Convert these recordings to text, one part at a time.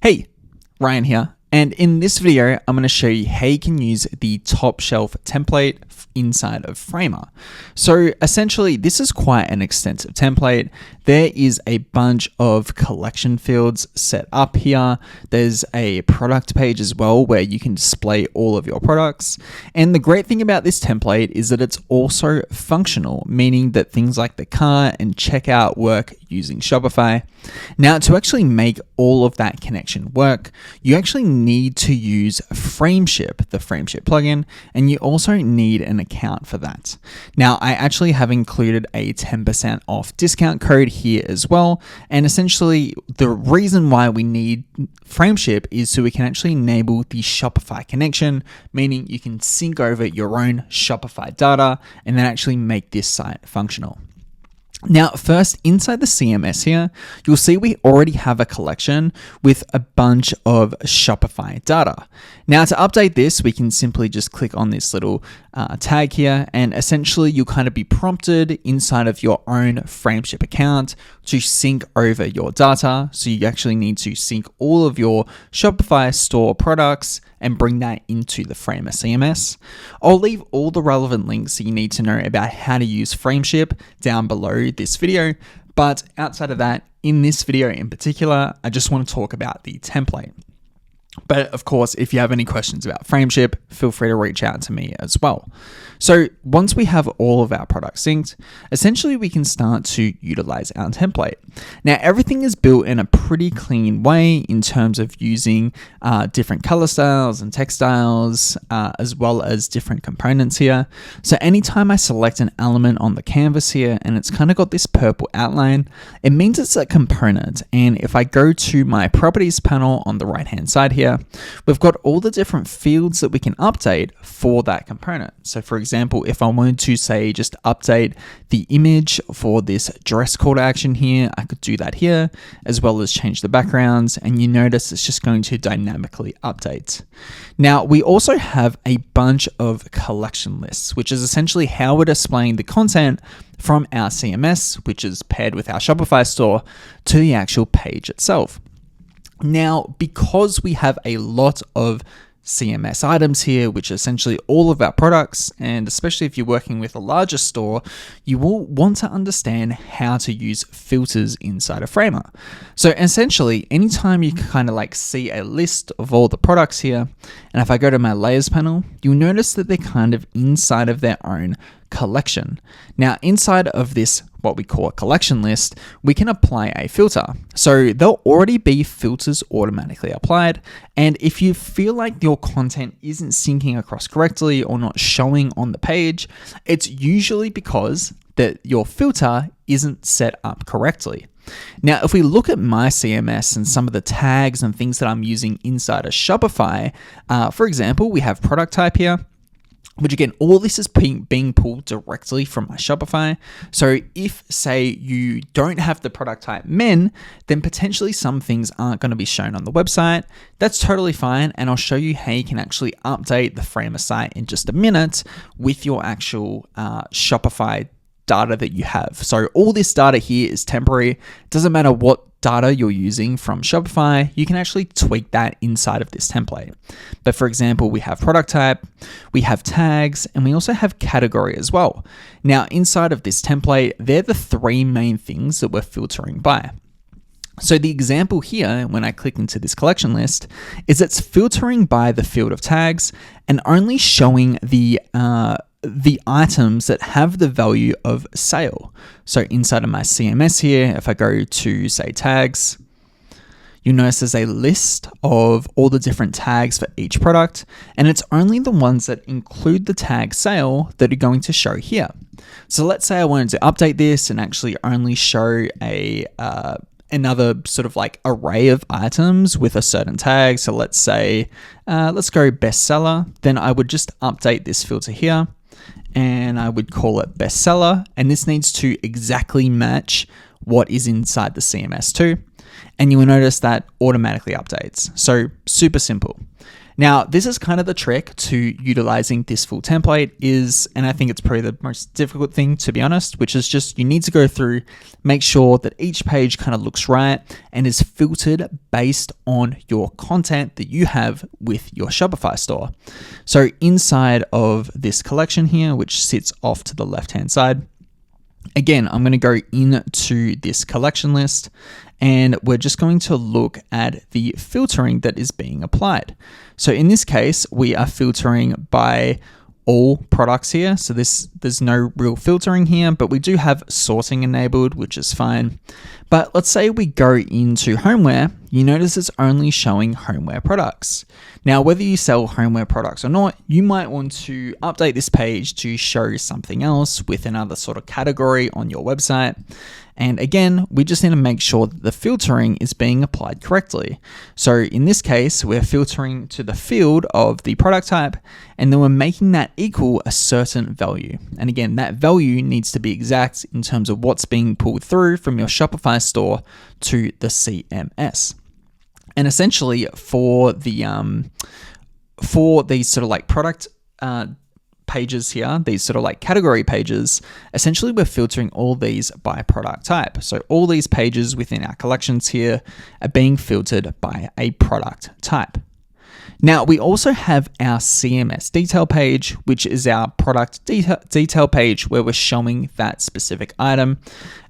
Hey, Ryan here, and in this video, I'm going to show you how you can use the Topshelf template inside of Framer. So essentially, this is quite an extensive template. There is a bunch of collection fields set up here. There's a product page as well where you can display all of your products. And the great thing about this template is that it's also functional, meaning that things like the cart and checkout work using Shopify. Now, to actually make all of that connection work, you actually need to use Frameship, the Frameship plugin, and you also need an account for that. Now, I actually have included a 10% off discount code here as well. And essentially, the reason why we need Frameship is so we can actually enable the Shopify connection, meaning you can sync over your own Shopify data and then actually make this site functional. Now, first, inside the CMS here, you'll see we already have a collection with a bunch of Shopify data. Now, to update this, we can simply just click on this little tag here, and essentially you'll kind of be prompted inside of your own Frameship account to sync over your data. So you actually need to sync all of your Shopify store products and bring that into the Framer CMS. I'll leave all the relevant links that you need to know about how to use Frameship down below this video. But outside of that, in this video in particular, I just want to talk about the template. But of course, if you have any questions about Frameship, feel free to reach out to me as well. So once we have all of our products synced, essentially we can start to utilize our template. Now, everything is built in a pretty clean way in terms of using different color styles and text styles, as well as different components here. So anytime I select an element on the canvas here and it's kind of got this purple outline, it means it's a component. And if I go to my properties panel on the right-hand side here, we've got all the different fields that we can update for that component. So for example, if I wanted to say just update the image for this dress call to action here, I could do that here, as well as change the backgrounds, and you notice it's just going to dynamically update. Now, we also have a bunch of collection lists, which is essentially how we're displaying the content from our CMS, which is paired with our Shopify store, to the actual page itself. Now, because we have a lot of CMS items here, which are essentially all of our products, and especially if you're working with a larger store, you will want to understand how to use filters inside of Framer. So essentially, anytime you kind of like see a list of all the products here, and if I go to my layers panel, you'll notice that they're kind of inside of their own collection. Now, inside of this, what we call a collection list, we can apply a filter. So there'll already be filters automatically applied. And if you feel like your content isn't syncing across correctly or not showing on the page, it's usually because that your filter isn't set up correctly. Now, if we look at my CMS and some of the tags and things that I'm using inside of Shopify, for example, we have product type here, which again, all this is being pulled directly from my Shopify. So if, say, you don't have the product type men, then potentially some things aren't going to be shown on the website. That's totally fine. And I'll show you how you can actually update the Framer site in just a minute with your actual Shopify data that you have. So all this data here is temporary. It doesn't matter what data you're using from Shopify, you can actually tweak that inside of this template. But for example, we have product type, we have tags, and we also have category as well. Now, inside of this template, they're the three main things that we're filtering by. So the example here, when I click into this collection list, is it's filtering by the field of tags and only showing the items that have the value of sale. So inside of my CMS here, if I go to say tags, you'll notice there's a list of all the different tags for each product, and it's only the ones that include the tag sale that are going to show here. So let's say I wanted to update this and actually only show another sort of like array of items with a certain tag. So let's say, let's go bestseller. Then I would just update this filter here, and I would call it bestseller. And this needs to exactly match what is inside the CMS too. and you will notice that automatically updates. So super simple. Now, this is kind of the trick to utilizing this full template and I think it's probably the most difficult thing, to be honest, which is just you need to go through, make sure that each page kind of looks right and is filtered based on your content that you have with your Shopify store. So inside of this collection here, which sits off to the left-hand side, again, I'm going to go into this collection list and we're just going to look at the filtering that is being applied. So in this case, we are filtering by all products here. So there's no real filtering here, but we do have sorting enabled, which is fine. But let's say we go into homeware, you notice it's only showing homeware products. Now, whether you sell homeware products or not, you might want to update this page to show something else with another sort of category on your website. And again, we just need to make sure that the filtering is being applied correctly. So in this case, we're filtering to the field of the product type, and then we're making that equal a certain value. And again, that value needs to be exact in terms of what's being pulled through from your Shopify store to the CMS. And essentially for these sort of like product pages here, these sort of like category pages, essentially we're filtering all these by product type. So all these pages within our collections here are being filtered by a product type. Now, we also have our CMS detail page, which is our product detail page where we're showing that specific item.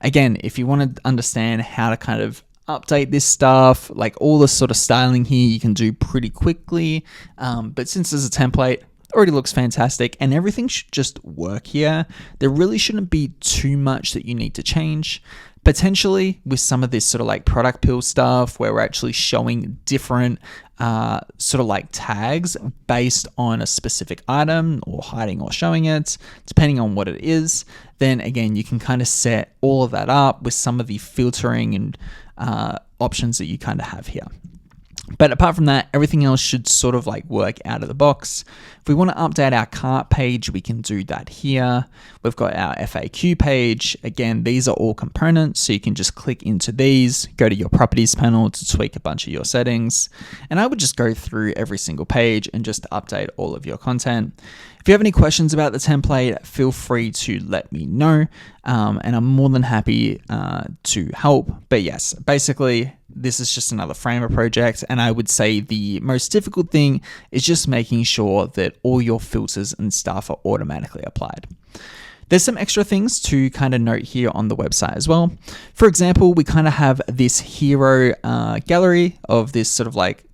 Again, if you want to understand how to kind of update this stuff, like all this sort of styling here, you can do pretty quickly. But since there's a template, already looks fantastic and everything should just work here. There really shouldn't be too much that you need to change. Potentially with some of this sort of like product pill stuff where we're actually showing different sort of like tags based on a specific item or hiding or showing it, depending on what it is, then again, you can kind of set all of that up with some of the filtering and options that you kind of have here. But apart from that, everything else should sort of like work out of the box. If we want to update our cart page, we can do that here. We've got our FAQ page. Again, these are all components, so you can just click into these, go to your properties panel to tweak a bunch of your settings. And I would just go through every single page and just update all of your content. If you have any questions about the template, feel free to let me know, and I'm more than happy to help. But yes, basically, this is just another Framer project, and I would say the most difficult thing is just making sure that all your filters and stuff are automatically applied. There's some extra things to kind of note here on the website as well. For example, we kind of have this hero gallery of this sort of like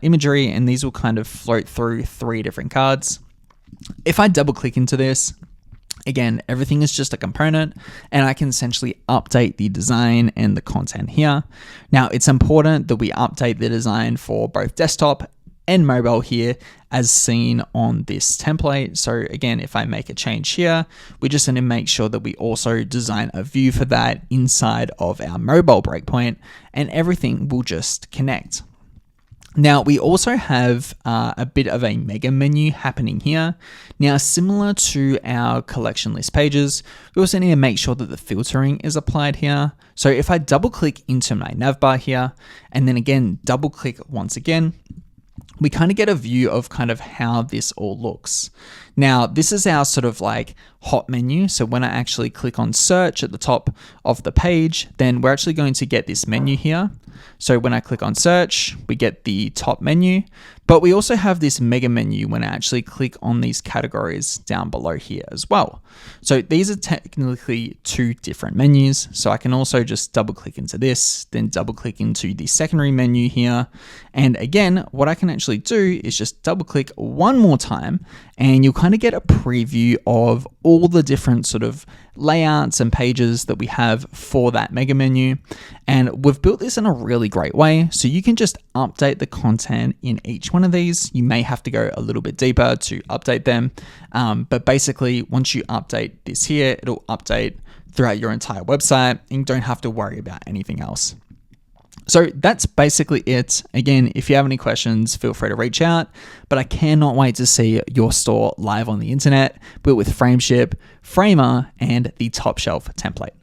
imagery, and these will kind of float through 3 different cards. If I double click into this, again, everything is just a component and I can essentially update the design and the content here. Now, it's important that we update the design for both desktop and mobile here as seen on this template. So again, if I make a change here, we just need to make sure that we also design a view for that inside of our mobile breakpoint and everything will just connect. Now, we also have a bit of a mega menu happening here. Now, similar to our collection list pages, we also need to make sure that the filtering is applied here. So if I double click into my navbar here, and then again, double click once again, we kind of get a view of kind of how this all looks. Now, this is our sort of like hot menu. So when I actually click on search at the top of the page, then we're actually going to get this menu here. So when I click on search, we get the top menu, but we also have this mega menu when I actually click on these categories down below here as well. So these are technically 2 different menus. So I can also just double click into this, then double click into the secondary menu here. And again, what I can actually do is just double click one more time and you'll kind of get a preview of all the different sort of layouts and pages that we have for that mega menu. And we've built this in a really great way. So you can just update the content in each one of these. You may have to go a little bit deeper to update them. But basically, once you update this here, it'll update throughout your entire website and you don't have to worry about anything else. So that's basically it. Again, if you have any questions, feel free to reach out, but I cannot wait to see your store live on the internet, built with Frameship, Framer, and the Topshelf template.